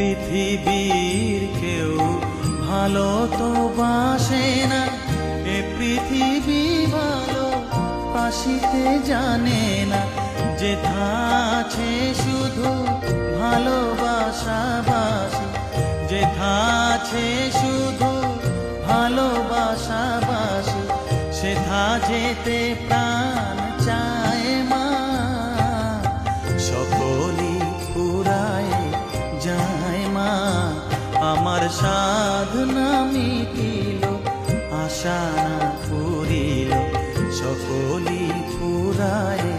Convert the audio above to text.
পৃথিবীর কেউ ভালো তো বাসে না, এ পৃথিবী ভালো বাসিতে জানে না। যেথা আছে শুধু ভালোবাসাবাসি, যেথা আছে শুধু ভালোবাসাবাসি, সেথা যেতে প্রাণ চায় মা। সকলই ফুরায় যায় মা, আমার সাধনা মিটিল, আশা না পুরিল, সকলই ফুরায়